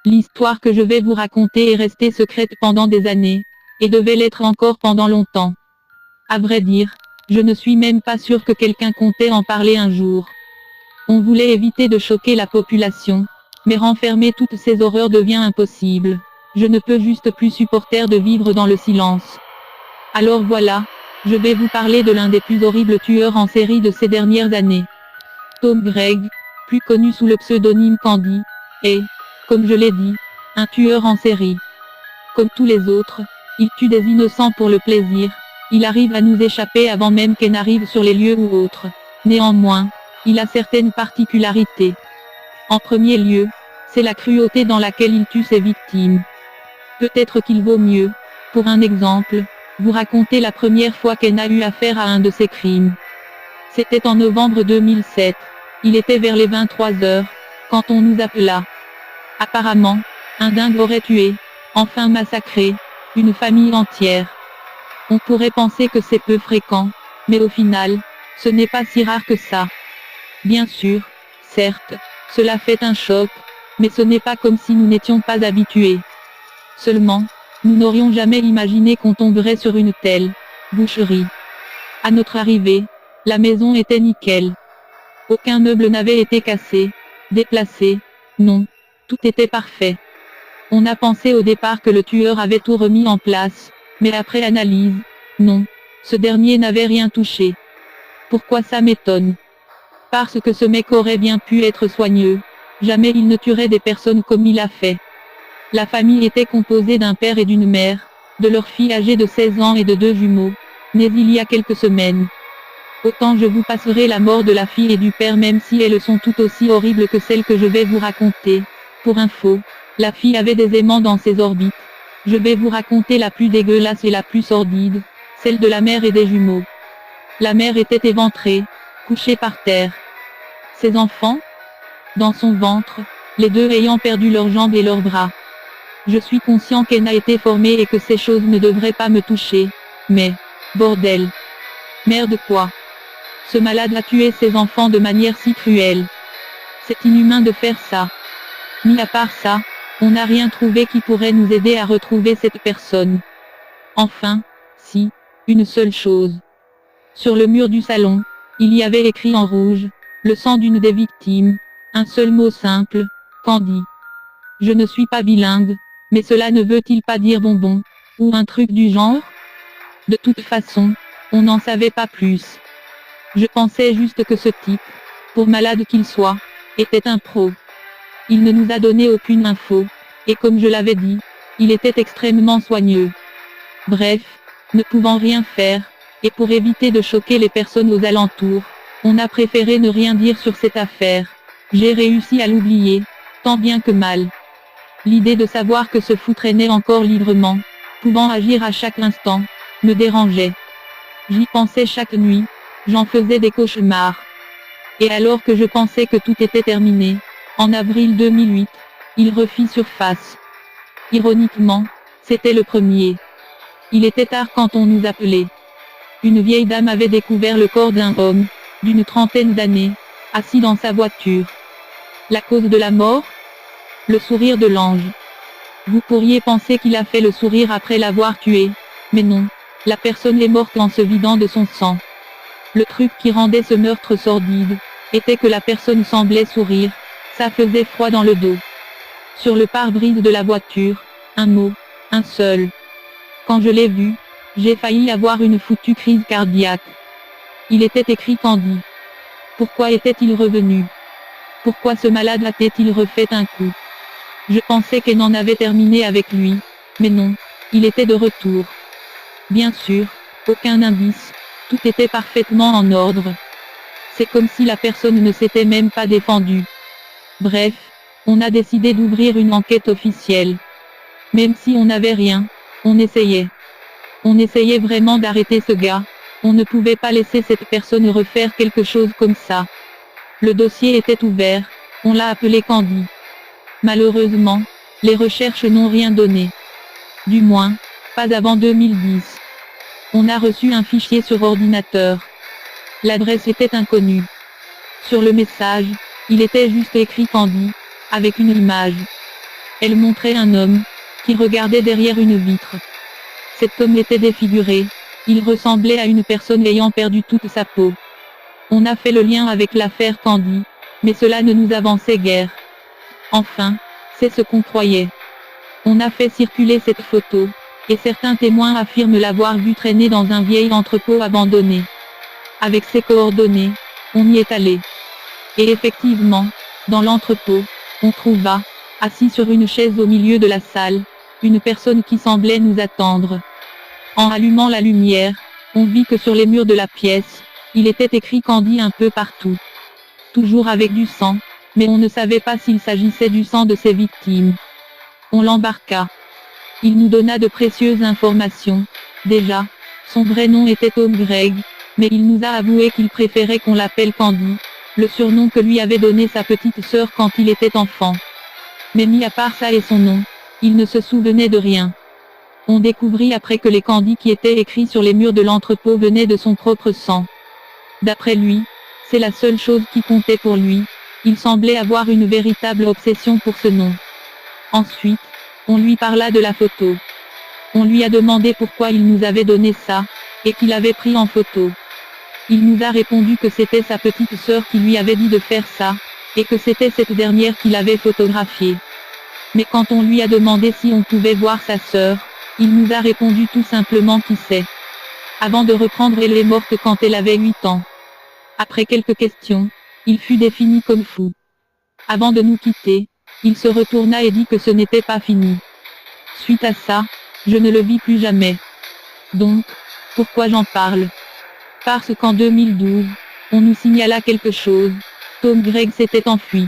L'histoire que je vais vous raconter est restée secrète pendant des années, et devait l'être encore pendant longtemps. À vrai dire, je ne suis même pas sûr que quelqu'un comptait en parler un jour. On voulait éviter de choquer la population, mais renfermer toutes ces horreurs devient impossible. Je ne peux juste plus supporter de vivre dans le silence. Alors voilà, je vais vous parler de l'un des plus horribles tueurs en série de ces dernières années. Tom Gregg, plus connu sous le pseudonyme Candy, est, comme je l'ai dit, un tueur en série. Comme tous les autres, il tue des innocents pour le plaisir, il arrive à nous échapper avant même qu'elle n'arrive sur les lieux ou autres. Néanmoins, il a certaines particularités. En premier lieu, c'est la cruauté dans laquelle il tue ses victimes. Peut-être qu'il vaut mieux, pour un exemple, vous raconter la première fois qu'elle a eu affaire à un de ses crimes. C'était en novembre 2007. Il était vers les 23 heures, quand on nous appela. Apparemment, un dingue aurait tué, enfin massacré, une famille entière. On pourrait penser que c'est peu fréquent, mais au final, ce n'est pas si rare que ça. Bien sûr, certes, cela fait un choc, mais ce n'est pas comme si nous n'étions pas habitués. Seulement, nous n'aurions jamais imaginé qu'on tomberait sur une telle boucherie. À notre arrivée, la maison était nickel. Aucun meuble n'avait été cassé, déplacé, non, tout était parfait. On a pensé au départ que le tueur avait tout remis en place, mais après analyse, non, ce dernier n'avait rien touché. Pourquoi ça m'étonne? Parce que ce mec aurait bien pu être soigneux, jamais il ne tuerait des personnes comme il a fait. La famille était composée d'un père et d'une mère, de leur fille âgée de 16 ans et de 2 jumeaux, nés il y a quelques semaines. Autant je vous passerai la mort de la fille et du père même si elles sont tout aussi horribles que celles que je vais vous raconter. Pour info, la fille avait des aimants dans ses orbites. Je vais vous raconter la plus dégueulasse et la plus sordide, celle de la mère et des jumeaux. La mère était éventrée, couchée par terre. Ses enfants? Dans son ventre, les deux ayant perdu leurs jambes et leurs bras. Je suis conscient qu'elle a été formée et que ces choses ne devraient pas me toucher, mais, bordel. Merde quoi. Ce malade a tué ses enfants de manière si cruelle. C'est inhumain de faire ça. Mis à part ça, on n'a rien trouvé qui pourrait nous aider à retrouver cette personne. Enfin, si, une seule chose. Sur le mur du salon, il y avait écrit en rouge, le sang d'une des victimes, un seul mot simple, Candy. Je ne suis pas bilingue, mais cela ne veut-il pas dire bonbon, ou un truc du genre? De toute façon, on n'en savait pas plus. Je pensais juste que ce type, pour malade qu'il soit, était un pro. Il ne nous a donné aucune info, et comme je l'avais dit, il était extrêmement soigneux. Bref, ne pouvant rien faire, et pour éviter de choquer les personnes aux alentours, on a préféré ne rien dire sur cette affaire. J'ai réussi à l'oublier, tant bien que mal. L'idée de savoir que ce fou traînait encore librement, pouvant agir à chaque instant, me dérangeait. J'y pensais chaque nuit, j'en faisais des cauchemars. Et alors que je pensais que tout était terminé, en avril 2008, il refit surface. Ironiquement, c'était le premier. Il était tard quand on nous appelait. Une vieille dame avait découvert le corps d'un homme, d'une trentaine d'années, assis dans sa voiture. La cause de la mort? Le sourire de l'ange. Vous pourriez penser qu'il a fait le sourire après l'avoir tué, mais non, la personne est morte en se vidant de son sang. Le truc qui rendait ce meurtre sordide, était que la personne semblait sourire, ça faisait froid dans le dos. Sur le pare-brise de la voiture, un mot, un seul. Quand je l'ai vu, j'ai failli avoir une foutue crise cardiaque. Il était écrit Candy. Pourquoi était-il revenu? Pourquoi ce malade a-t-il refait un coup? Je pensais qu'elle en avait terminé avec lui, mais non, il était de retour. Bien sûr, aucun indice, tout était parfaitement en ordre. C'est comme si la personne ne s'était même pas défendue. Bref, on a décidé d'ouvrir une enquête officielle. Même si on n'avait rien, on essayait. On essayait vraiment d'arrêter ce gars, on ne pouvait pas laisser cette personne refaire quelque chose comme ça. Le dossier était ouvert, on l'a appelé Candy. Malheureusement, les recherches n'ont rien donné. Du moins, pas avant 2010. On a reçu un fichier sur ordinateur. L'adresse était inconnue. Sur le message, il était juste écrit Candy, avec une image. Elle montrait un homme, qui regardait derrière une vitre. Cet homme était défiguré, il ressemblait à une personne ayant perdu toute sa peau. On a fait le lien avec l'affaire Candy, mais cela ne nous avançait guère. Enfin, c'est ce qu'on croyait. On a fait circuler cette photo, et certains témoins affirment l'avoir vue traîner dans un vieil entrepôt abandonné. Avec ses coordonnées, on y est allé. Et effectivement, dans l'entrepôt, on trouva, assis sur une chaise au milieu de la salle, une personne qui semblait nous attendre. En allumant la lumière, on vit que sur les murs de la pièce, il était écrit Candy un peu partout. Toujours avec du sang, mais on ne savait pas s'il s'agissait du sang de ses victimes. On l'embarqua. Il nous donna de précieuses informations. Déjà, son vrai nom était Tom Gregg, mais il nous a avoué qu'il préférait qu'on l'appelle Candy, le surnom que lui avait donné sa petite sœur quand il était enfant. Mais mis à part ça et son nom, il ne se souvenait de rien. On découvrit après que les Candy qui étaient écrits sur les murs de l'entrepôt venaient de son propre sang. D'après lui, c'est la seule chose qui comptait pour lui, il semblait avoir une véritable obsession pour ce nom. Ensuite, on lui parla de la photo. On lui a demandé pourquoi il nous avait donné ça, et qu'il avait pris en photo. Il nous a répondu que c'était sa petite sœur qui lui avait dit de faire ça, et que c'était cette dernière qui l'avait photographié. Mais quand on lui a demandé si on pouvait voir sa sœur, il nous a répondu tout simplement qui sait. Avant de reprendre, elle est morte quand elle avait 8 ans. Après quelques questions, il fut défini comme fou. Avant de nous quitter, il se retourna et dit que ce n'était pas fini. Suite à ça, je ne le vis plus jamais. Donc, pourquoi j'en parle? Parce qu'en 2012, on nous signala quelque chose. Tom Gregg s'était enfui.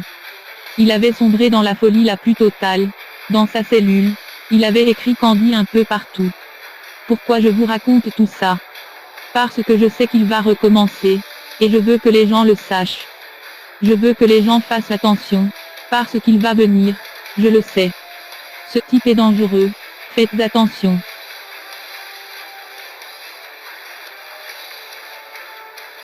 Il avait sombré dans la folie la plus totale. Dans sa cellule, il avait écrit Candy un peu partout. Pourquoi je vous raconte tout ça? Parce que je sais qu'il va recommencer, et je veux que les gens le sachent. Je veux que les gens fassent attention, parce qu'il va venir, je le sais. Ce type est dangereux, faites attention.